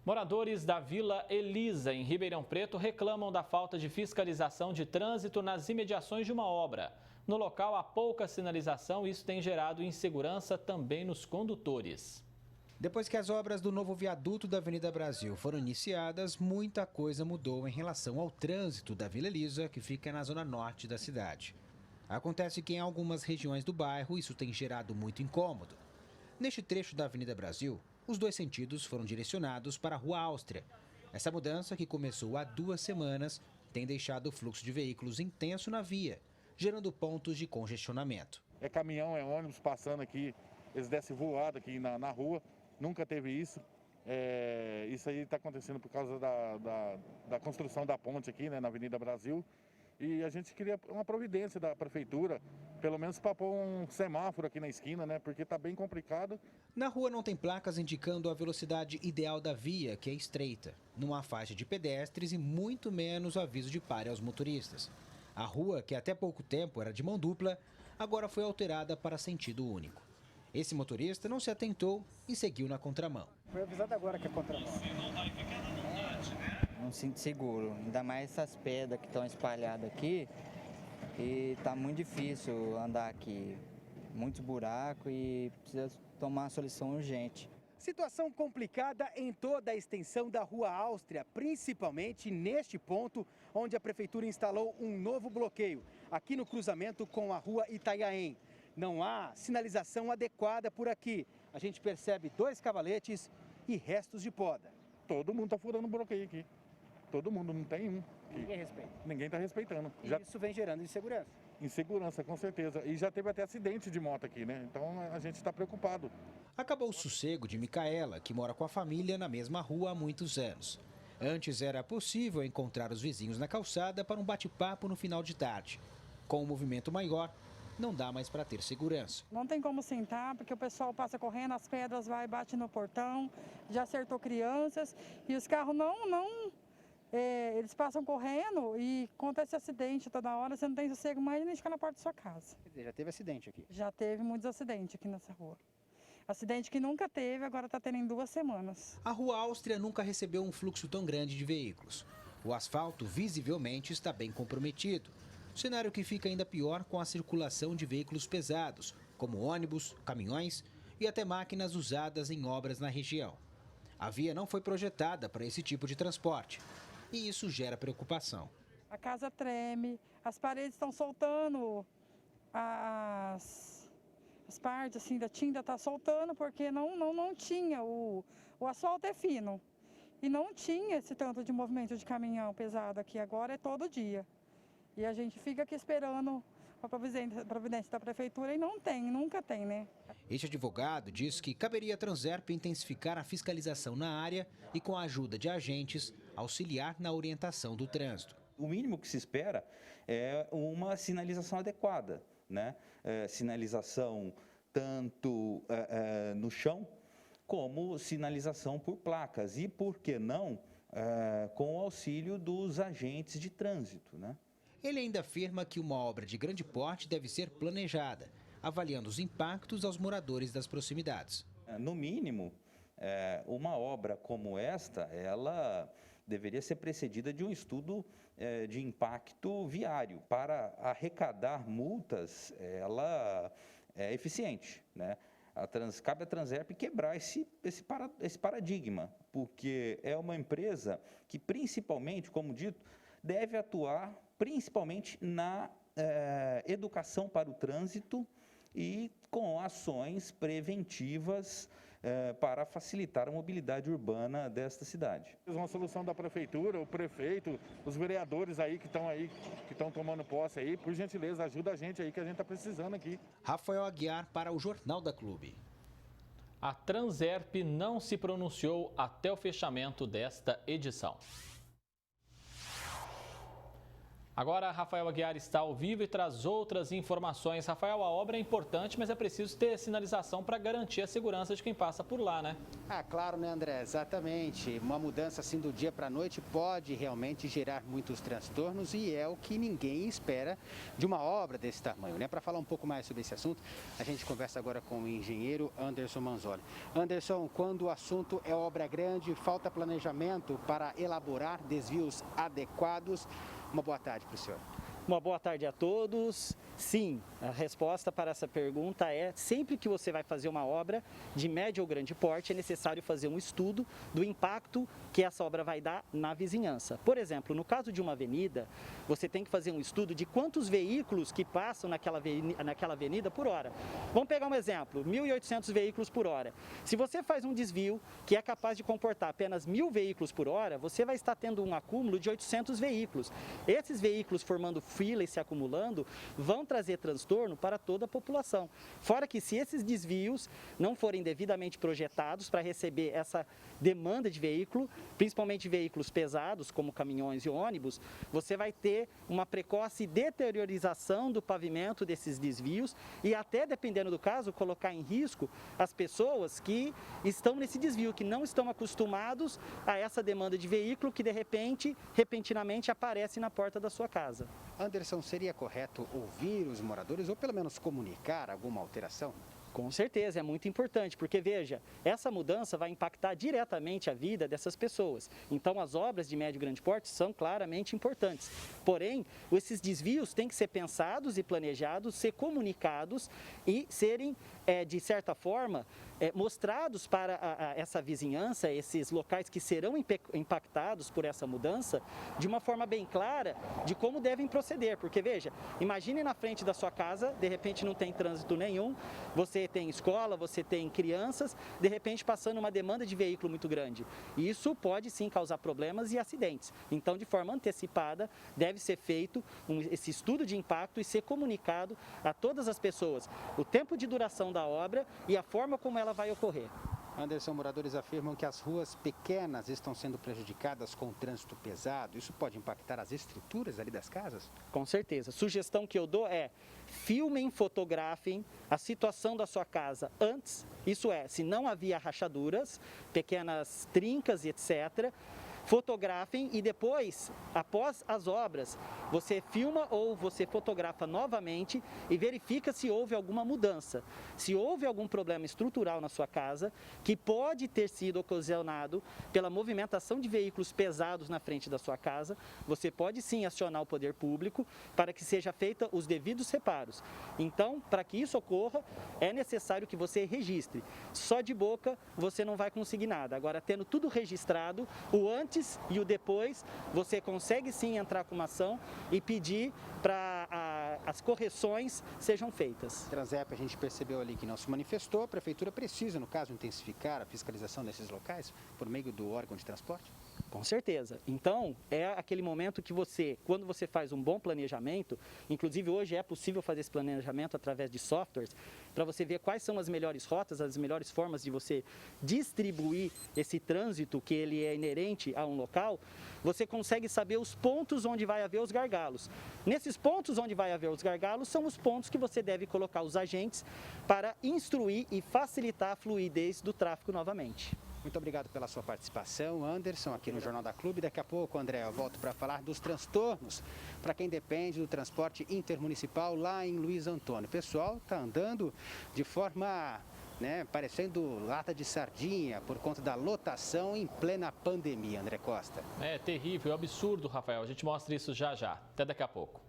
Moradores da Vila Elisa, em Ribeirão Preto, reclamam da falta de fiscalização de trânsito nas imediações de uma obra. No local há pouca sinalização e isso tem gerado insegurança também nos condutores. Depois que as obras do novo viaduto da Avenida Brasil foram iniciadas, muita coisa mudou em relação ao trânsito da Vila Elisa, que fica na zona norte da cidade. Acontece que em algumas regiões do bairro isso tem gerado muito incômodo. Neste trecho da Avenida Brasil, os dois sentidos foram direcionados para a Rua Áustria. Essa mudança, que começou há 2 semanas, tem deixado o fluxo de veículos intenso na via, gerando pontos de congestionamento. É caminhão, é ônibus passando aqui, eles descem voado aqui na rua, nunca teve isso. Isso aí está acontecendo por causa da construção da ponte aqui, né, na Avenida Brasil. E a gente queria uma providência da prefeitura, pelo menos para pôr um semáforo aqui na esquina, né? Porque está bem complicado. Na rua não tem placas indicando a velocidade ideal da via, que é estreita. Não há faixa de pedestres e muito menos aviso de pare aos motoristas. A rua, que até pouco tempo era de mão dupla, agora foi alterada para sentido único. Esse motorista não se atentou e seguiu na contramão. Foi avisado agora que é contramão. Não sinto seguro, ainda mais essas pedras que estão espalhadas aqui. E tá muito difícil andar aqui, muitos buracos e precisa tomar uma solução urgente. Situação complicada em toda a extensão da Rua Áustria, principalmente neste ponto onde a prefeitura instalou um novo bloqueio, aqui no cruzamento com a Rua Itanhaém. Não há sinalização adequada por aqui. A gente percebe 2 cavaletes e restos de poda. Todo mundo está furando o bloqueio aqui. Todo mundo, não tem um. Ninguém respeita. Ninguém está respeitando. E isso vem gerando insegurança. Insegurança, com certeza. E já teve até acidente de moto aqui, né? Então a gente está preocupado. Acabou o sossego de Micaela, que mora com a família na mesma rua há muitos anos. Antes era possível encontrar os vizinhos na calçada para um bate-papo no final de tarde. Com um movimento maior, não dá mais para ter segurança. Não tem como sentar, porque o pessoal passa correndo, as pedras vai e bate no portão, já acertou crianças e os carros eles passam correndo e acontece acidente toda hora, você não tem sossego mais nem ficar na porta da sua casa. Quer dizer, já teve acidente aqui? Já teve muitos acidentes aqui nessa rua. Acidente que nunca teve, agora está tendo em 2 semanas. A Rua Áustria nunca recebeu um fluxo tão grande de veículos. O asfalto visivelmente está bem comprometido. Cenário que fica ainda pior com a circulação de veículos pesados, como ônibus, caminhões e até máquinas usadas em obras na região. A via não foi projetada para esse tipo de transporte e isso gera preocupação. A casa treme, as paredes estão soltando, as partes assim, da tinta está soltando porque não tinha, o asfalto é fino e não tinha esse tanto de movimento de caminhão pesado aqui, agora é todo dia. E a gente fica aqui esperando a providência da prefeitura e não tem, nunca tem, né? Este advogado diz que caberia à Transerp intensificar a fiscalização na área e, com a ajuda de agentes, auxiliar na orientação do trânsito. O mínimo que se espera é uma sinalização adequada, né? Sinalização tanto no chão como sinalização por placas e, por que não, com o auxílio dos agentes de trânsito, né? Ele ainda afirma que uma obra de grande porte deve ser planejada, avaliando os impactos aos moradores das proximidades. No mínimo, uma obra como esta, ela deveria ser precedida de um estudo de impacto viário. Para arrecadar multas, ela é eficiente, né? Cabe à Transerp quebrar esse paradigma, porque é uma empresa que, principalmente, como dito, deve atuar principalmente na educação para o trânsito e com ações preventivas para facilitar a mobilidade urbana desta cidade. Uma solução da prefeitura, o prefeito, os vereadores aí, que estão tomando posse aí, por gentileza, ajuda a gente aí que a gente está precisando aqui. Rafael Aguiar para o Jornal da Clube. A Transerp não se pronunciou até o fechamento desta edição. Agora, Rafael Aguiar está ao vivo e traz outras informações. Rafael, a obra é importante, mas é preciso ter sinalização para garantir a segurança de quem passa por lá, né? Claro, né, André? Exatamente. Uma mudança assim do dia para a noite pode realmente gerar muitos transtornos e é o que ninguém espera de uma obra desse tamanho, né? Para falar um pouco mais sobre esse assunto, a gente conversa agora com o engenheiro Anderson Manzoli. Anderson, quando o assunto é obra grande, falta planejamento para elaborar desvios adequados. Uma boa tarde para o senhor. Uma boa tarde a todos. Sim, a resposta para essa pergunta é: sempre que você vai fazer uma obra de médio ou grande porte, é necessário fazer um estudo do impacto que essa obra vai dar na vizinhança. Por exemplo, no caso de uma avenida, você tem que fazer um estudo de quantos veículos que passam naquela avenida por hora. Vamos pegar um exemplo, 1.800 veículos por hora. Se você faz um desvio que é capaz de comportar apenas 1.000 veículos por hora, você vai estar tendo um acúmulo de 800 veículos. Esses veículos formando fila e se acumulando vão trazer transtorno para toda a população. Fora que se esses desvios não forem devidamente projetados para receber essa demanda de veículo, principalmente veículos pesados como caminhões e ônibus, você vai ter uma precoce deteriorização do pavimento desses desvios e até, dependendo do caso, colocar em risco as pessoas que estão nesse desvio, que não estão acostumados a essa demanda de veículo que de repente, repentinamente aparece na porta da sua casa. Anderson, seria correto ouvir os moradores ou pelo menos comunicar alguma alteração? Com certeza, é muito importante, porque veja, essa mudança vai impactar diretamente a vida dessas pessoas. Então, as obras de médio e grande porte são claramente importantes. Porém, esses desvios têm que ser pensados e planejados, ser comunicados e serem, de certa forma, mostrados para essa vizinhança, esses locais que serão impactados por essa mudança, de uma forma bem clara de como devem proceder. Porque, veja, imagine na frente da sua casa, de repente não tem trânsito nenhum, você tem escola, você tem crianças, de repente passando uma demanda de veículo muito grande. E isso pode sim causar problemas e acidentes. Então, de forma antecipada, deve ser feito esse estudo de impacto e ser comunicado a todas as pessoas o tempo de duração da obra e a forma como ela vai ocorrer. Anderson, moradores afirmam que as ruas pequenas estão sendo prejudicadas com o trânsito pesado. Isso pode impactar as estruturas ali das casas? Com certeza. Sugestão que eu dou é: filmem, fotografem a situação da sua casa antes, isso é, se não havia rachaduras, pequenas trincas e etc., fotografem e depois, após as obras, você filma ou você fotografa novamente e verifica se houve alguma mudança. Se houve algum problema estrutural na sua casa, que pode ter sido ocasionado pela movimentação de veículos pesados na frente da sua casa, você pode sim acionar o poder público para que seja feita os devidos reparos. Então, para que isso ocorra, é necessário que você registre. Só de boca você não vai conseguir nada. Agora, tendo tudo registrado, o antes e o depois, você consegue sim entrar com uma ação e pedir para as correções sejam feitas. Transep, a gente percebeu ali que não se manifestou. A prefeitura precisa, no caso, intensificar a fiscalização desses locais por meio do órgão de transporte? Com certeza. Então, é aquele momento que você, quando você faz um bom planejamento, inclusive hoje é possível fazer esse planejamento através de softwares, para você ver quais são as melhores rotas, as melhores formas de você distribuir esse trânsito que ele é inerente a um local, você consegue saber os pontos onde vai haver os gargalos. Nesses pontos onde vai haver os gargalos são os pontos que você deve colocar os agentes para instruir e facilitar a fluidez do tráfego novamente. Muito obrigado pela sua participação, Anderson, aqui no Jornal da Clube. Daqui a pouco, André, eu volto para falar dos transtornos para quem depende do transporte intermunicipal lá em Luiz Antônio. O pessoal está andando de forma, parecendo lata de sardinha por conta da lotação em plena pandemia, André Costa. É terrível, é absurdo, Rafael. A gente mostra isso já já. Até daqui a pouco.